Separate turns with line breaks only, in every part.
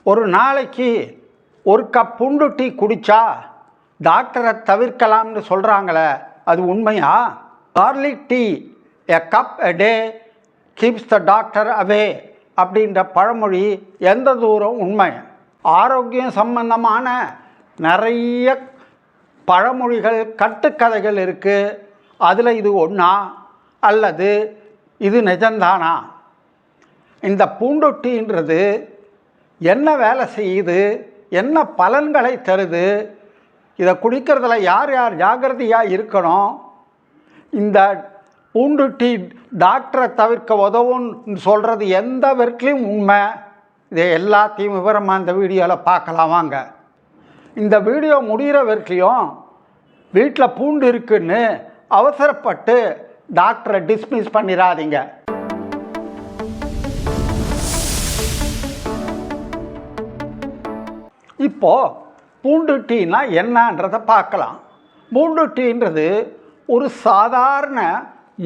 ஒரு நாளைக்கு ஒரு கப் புண்டு டீ குடித்தா டாக்டரை தவிர்க்கலாம்னு சொல்கிறாங்களே, அது உண்மையா? Garlic tea a cup a day keeps the doctor away அப்படின்ற பழமொழி எந்த தூரம் உண்மை? ஆரோக்கியம் சம்பந்தமான நிறைய பழமொழிகள், கட்டுக்கதைகள் இருக்குது. அதில் இது ஒன்றா அல்லது இது நிஜம்தானா? இந்த பூண்டு டீன்றது என்ன வேலை செய்யுது, என்ன பலன்களை தருது, இதை குடிக்கிறதுல யார் யார் ஜாக்கிரதையாக இருக்கணும், இந்த பூண்டு டீ டாக்டரை தவிர்க்க உதவும்னு சொல்கிறது எந்த வரைக்கும் உண்மை, இதை எல்லாத்தையும் விவரமாக இந்த வீடியோவில் பார்க்கலாம் வாங்க. இந்த வீடியோ முடிகிற வரைக்கும் வீட்டில் பூண்டு இருக்குன்னு அவசரப்பட்டு டாக்டரை டிஸ்மிஸ் பண்ணிடாதீங்க. இப்போது பூண்டு டீனா என்னன்றதை பார்க்கலாம். பூண்டு டீன்றது ஒரு சாதாரண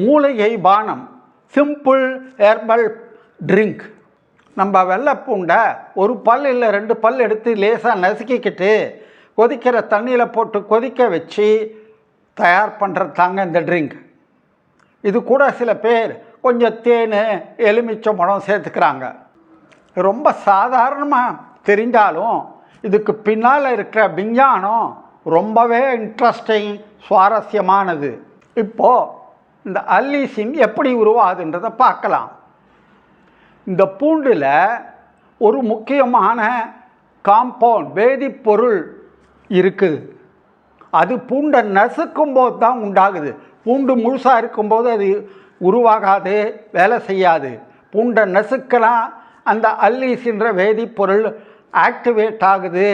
மூலிகை பானம், சிம்பிள் ஹெர்பல் ட்ரிங்க். நம்ம வெள்ளைப்பூண்டை ஒரு பல் இல்லை 2 பல் எடுத்து லேசாக நசுக்கிக்கிட்டு கொதிக்கிற தண்ணியில் போட்டு கொதிக்க வச்சு தயார் பண்ணுறது தாங்க இந்த ட்ரிங்க். இது கூட சில பேர் கொஞ்சம் தேன், எலுமிச்சம்பழம் சேர்த்துக்கிறாங்க. ரொம்ப சாதாரணமாக தெரிஞ்சாலும் இதுக்கு பின்னால் இருக்கிற விஞ்ஞானம் ரொம்பவே இன்ட்ரெஸ்டிங், சுவாரஸ்யமானது. இப்போது இந்த அல்லீசின் எப்படி உருவாகுதுன்றதை பார்க்கலாம். இந்த பூண்டில் ஒரு முக்கியமான காம்பவுண்ட், வேதிப்பொருள் இருக்குது. அது பூண்டை நசுக்கும்போது தான் உண்டாகுது. பூண்டு முழுசாக இருக்கும்போது அது உருவாகாது, வேலை செய்யாது. பூண்டை நசுக்கலாம், அந்த அல்லீசின்ற வேதிப்பொருள் ஆக்டிவேட் ஆகுது,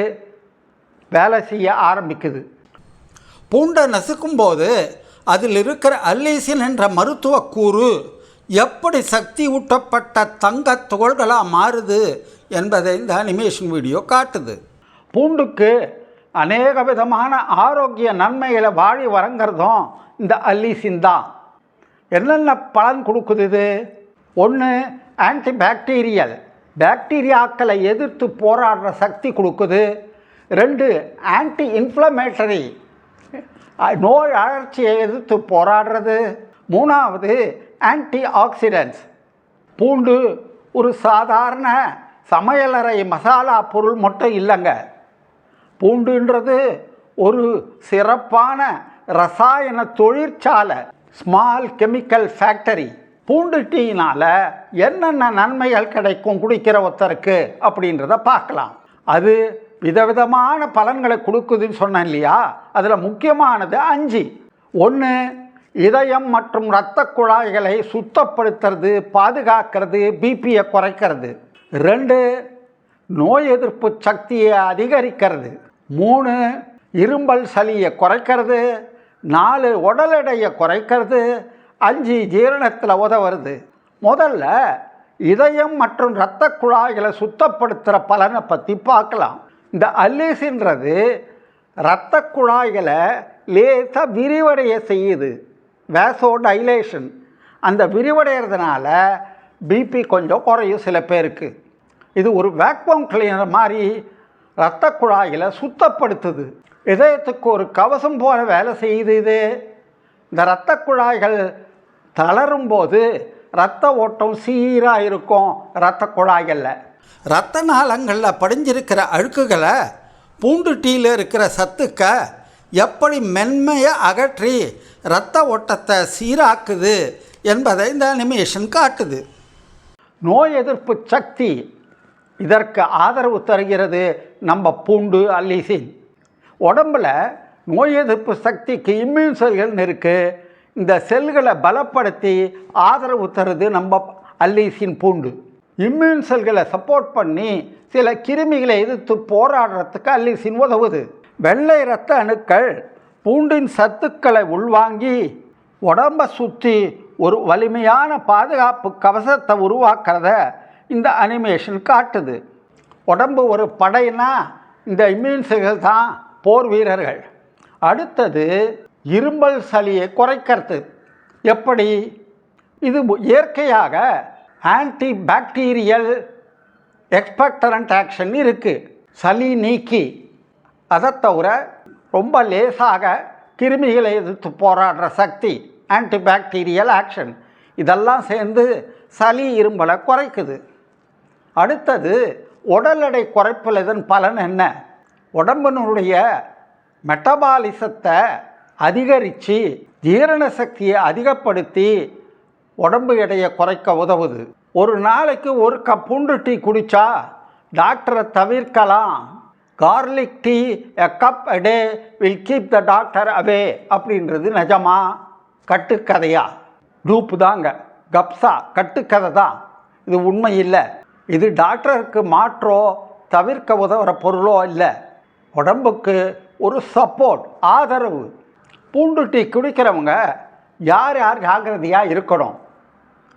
வேலை செய்ய ஆரம்பிக்குது. பூண்டை நசுக்கும்போது அதில் இருக்கிற அல்லீசின் என்ற மருத்துவ கூறு எப்படி சக்தி ஊட்டப்பட்ட தங்க துகள்களாக மாறுது என்பதை இந்த அனிமேஷன் வீடியோ காட்டுது. பூண்டுக்கு அநேக விதமான ஆரோக்கிய நன்மைகளை வாழி வரங்கிறதும் இந்த அல்லீசின் தான். என்னென்ன பலன் கொடுக்குது இது? 1, ஆன்டிபாக்டீரியல், பாக்டீரியாக்களை எதிர்த்து போராடுற சக்தி கொடுக்குது. 2, ஆன்டி இன்ஃப்ளமேட்டரி, நோய் அழற்சியை எதிர்த்து போராடுறது. 3வது, ஆன்டி ஆக்சிடென்ட்ஸ். பூண்டு ஒரு சாதாரண சமையலறை மசாலா பொருள் மட்டும் இல்லைங்க. பூண்டுன்றது ஒரு சிறப்பான ரசாயன தொழிற்சாலை, ஸ்மால் கெமிக்கல் ஃபேக்டரி. பூண்டு டீனால் என்னென்ன நன்மைகள் கிடைக்கும் குடிக்கிற ஒருத்தருக்கு அப்படின்றத பார்க்கலாம். அது விதவிதமான பலன்களை கொடுக்குதுன்னு சொன்னேன் இல்லையா? அதில் முக்கியமானது 5. 1, இதயம் மற்றும் இரத்த குழாய்களை சுத்தப்படுத்துறது, பாதுகாக்கிறது, பிபியை குறைக்கிறது. 2, நோய் எதிர்ப்பு சக்தியை அதிகரிக்கிறது. 3, இரும்பல் சளியை குறைக்கிறது. 4, உடல் எடையை குறைக்கிறது. 5, ஜீரணத்தில் உதவுறது. முதல்ல இதயம் மற்றும் இரத்த குழாய்களை சுத்தப்படுத்துகிற பலனை பற்றி பார்க்கலாம். இந்த அல்லீசின்றது இரத்த குழாய்களை லேசாக விரிவடைய செய்யுது, வேசோ டைலேஷன். அந்த விரிவடைகிறதுனால பிபி கொஞ்சம் குறையும் சில பேருக்கு. இது ஒரு வேக்யூம் கிளீனர் மாதிரி இரத்த குழாய்களை சுத்தப்படுத்துது. இதயத்துக்கு ஒரு கவசம் போல வேலை செய்யுது இது. இந்த இரத்த குழாய்கள் தளரும்போது இரத்த ஓட்டம் சீராக இருக்கும். இரத்த குழாய்களில், இரத்த நாளங்களில் படிஞ்சிருக்கிற அழுக்குகளை பூண்டு டீயில் இருக்கிற சத்துக்க எப்படி மென்மையாக அகற்றி இரத்த ஓட்டத்தை சீராக்குது என்பதை இந்த அனிமேஷன் காட்டுது. நோய் எதிர்ப்பு சக்தி, இதற்கு ஆதரவு தருகிறது நம்ம பூண்டு அல்லீசின். உடம்பில் நோய் எதிர்ப்பு சக்திக்கு இம்யூன் செல்கள்னு இருக்குது. இந்த செல்களை பலப்படுத்தி ஆதரவு தருது நம்ம அல்லீசின் பூண்டு. இம்யூன் செல்களை சப்போர்ட் பண்ணி சில கிருமிகளை எதிர்த்து போராடுறதுக்கு அல்லீசின் உதவுது. வெள்ளை இரத்த அணுக்கள் பூண்டின் சத்துக்களை உள்வாங்கி உடம்பை சுற்றி ஒரு வலிமையான பாதுகாப்பு கவசத்தை உருவாக்குறத இந்த அனிமேஷன் காட்டுது. உடம்பு ஒரு படைனா இந்த இம்யூன் செல்கள் தான் போர் வீரர்கள். அடுத்தது இரும்பல் சளியை குறைக்கிறது. எப்படி? இது இயற்கையாக ஆன்டி பாக்டீரியல் எக்ஸ்பெக்டரண்ட் ஆக்ஷன் இருக்குது. சளி நீக்கி அதை தவிர ரொம்ப லேசாக கிருமிகளை எதிர்த்து போராடுற சக்தி ஆன்டிபாக்டீரியல் ஆக்ஷன் இதெல்லாம் சேர்ந்து சளி இரும்பலை குறைக்குது. அடுத்தது உடல் எடை குறைப்பில் இதன் பலன் என்ன? உடம்பினுடைய மெட்டபாலிசத்தை அதிகரித்து ஜீரண சக்தியை அதிகப்படுத்தி உடம்பு எடையை குறைக்க உதவுது. ஒரு நாளைக்கு ஒரு கப் பூண்டு டீ குடித்தா டாக்டரை தவிர்க்கலாம். Garlic tea a cup a day will keep the doctor away அப்படின்றது நிஜமா கட்டுக்கதையா? டூப்பு தாங்க, கப்ஸா, கட்டுக்கதை தான். இது உண்மை இல்லை. இது டாக்டருக்கு மாற்றோ தவிர்க்க உதவுற பொருளோ இல்லை. உடம்புக்கு ஒரு சப்போர்ட், ஆதரவு. பூண்டு டீ குடிக்கிறவங்க யார் யார் ஜாக்கிரதையாக இருக்கணும்?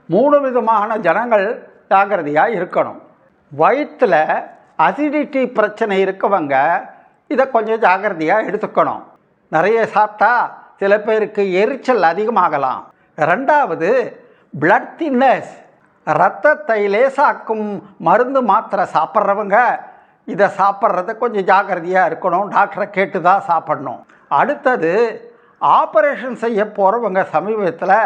3 விதமான ஜனங்கள் ஜாக்கிரதையாக இருக்கணும். வயிற்றில் அசிடிட்டி பிரச்சனை இருக்கவங்க இதை கொஞ்சம் ஜாக்கிரதையாக எடுத்துக்கணும். நிறைய சாப்பிட்டா சில பேருக்கு எரிச்சல் அதிகமாகலாம். 2வது பிளட் தின்னஸ், இரத்தத்தை லேசாக்கும் மருந்து மாத்திரை சாப்பிட்றவங்க இதை சாப்பிட்றத கொஞ்சம் ஜாக்கிரதையாக இருக்கணும். டாக்டரை கேட்டு தான் சாப்பிடணும். அடுத்தது ஆப்ரேஷன் செய்ய போகிறவங்க சமீபத்தில்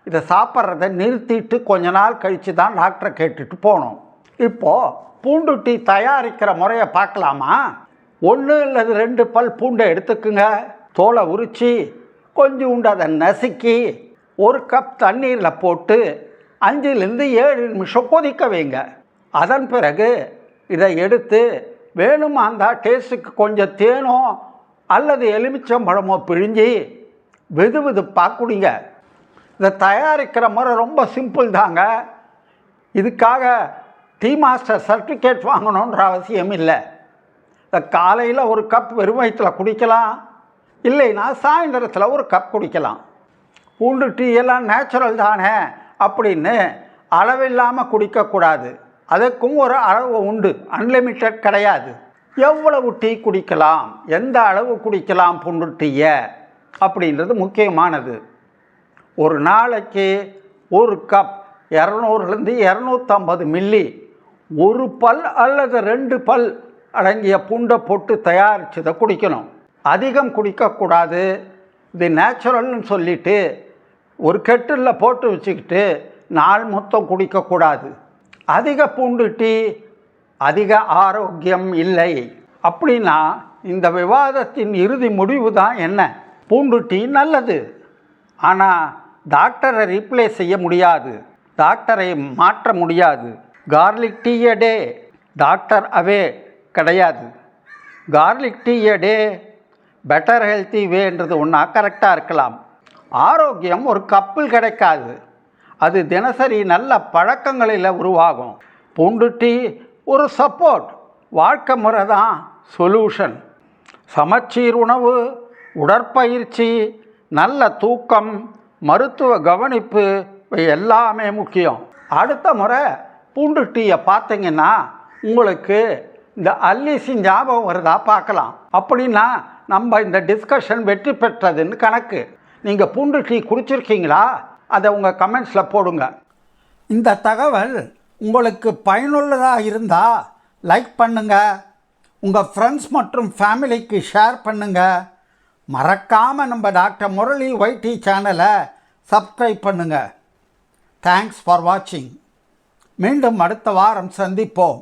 இதை சாப்பிட்றத நிறுத்திட்டு கொஞ்ச நாள் கழித்து தான் டாக்டரை கேட்டுட்டு போகணும். இப்போது பூண்டு டீ தயாரிக்கிற முறையை பார்க்கலாமா? 1 அல்லது 2 பல் பூண்டை எடுத்துக்குங்க. தோலை உரித்து கொஞ்சோண்டு அதை நசுக்கி 1 கப் தண்ணீரில் போட்டு 5லேருந்து 7 நிமிஷம் கொதிக்க வைங்க. அதன் பிறகு இதை எடுத்து வேணுமாந்தா டேஸ்ட்டுக்கு கொஞ்சம் தேனோ அல்லது எலுமிச்சம்பழமோ பிழிஞ்சி வெது வெதுப்பாக குடிங்க. இதை தயாரிக்கிற முறை ரொம்ப சிம்பிள் தாங்க. இதுக்காக டீ மாஸ்டர் சர்டிஃபிகேட் வாங்கணுன்ற அவசியம் இல்லை. இந்த காலையில் 1 கப் வெறும் வயிற்றில் குடிக்கலாம், இல்லைன்னா சாயந்தரத்தில் 1 கப் குடிக்கலாம். பூண்டு டீ எல்லாம் நேச்சுரல் தானே அப்படின்னு அளவில்லாமல் குடிக்கக்கூடாது. அதுக்கும் ஒரு அளவு உண்டு, அன்லிமிட்டட் கிடையாது. எவ்வளவு டீ குடிக்கலாம், எந்த அளவு குடிக்கலாம் பூண்டு டீயை அப்படின்றது முக்கியமானது. ஒரு நாளைக்கு 1 கப் 200லேருந்து 250 மில்லி 1 பல் அல்லது 2 பல் அடங்கிய பூண்டை போட்டு தயாரித்ததை குடிக்கணும். அதிகம் குடிக்கக்கூடாது. இது நேச்சுரல்னு சொல்லிவிட்டு ஒரு கெட்டிலில் போட்டு வச்சுக்கிட்டு நாள் மொத்தம் குடிக்கக்கூடாது. அதிக பூண்டு டீ அதிக ஆரோக்கியம் இல்லை. அப்படின்னா இந்த விவாதத்தின் இறுதி முடிவு தான் என்ன? பூண்டு டீ நல்லது, ஆனால் டாக்டரை ரீப்ளேஸ் செய்ய முடியாது, டாக்டரை மாற்ற முடியாது. கார்லிக் டீ எ டே டாக்டர் அவே கிடையாது. கார்லிக் டீ எ டே பெட்டர் ஹெல்த்தி வேன்றது ஒன்றா கரெக்டாக இருக்கலாம். ஆரோக்கியம் ஒரு கப்பில் கிடைக்காது, அது தினசரி நல்ல பழக்கங்களில் உருவாகும். பூண்டு டீ ஒரு சப்போர்ட், வாழ்க்கை முறை தான் சொல்யூஷன். சமச்சீர் உணவு, உடற்பயிற்சி, நல்ல தூக்கம், மருத்துவ கவனிப்பு எல்லாமே முக்கியம். அடுத்த முறை பூண்டு டீயை பார்த்தீங்கன்னா உங்களுக்கு இந்த அல்லிசி ஞாபகம் வருதா பார்க்கலாம். அப்படின்னா நம்ம இந்த டிஸ்கஷன் வெற்றி பெற்றதுன்னு கணக்கு. நீங்கள் பூண்டு டீ குடிச்சிருக்கீங்களா? அதை உங்கள் கமெண்ட்ஸில் போடுங்க. இந்த தகவல் உங்களுக்கு பயனுள்ளதாக இருந்தால் லைக் பண்ணுங்கள், உங்கள் ஃப்ரெண்ட்ஸ் மற்றும் ஃபேமிலிக்கு ஷேர் பண்ணுங்கள். மறக்காமல் நம்ம டாக்டர் முரளி ஒய்டி சேனலை சப்ஸ்கிரைப் பண்ணுங்கள். தேங்க்ஸ் ஃபார் வாட்சிங். மீண்டும் அடுத்த வாரம் சந்திப்போம்.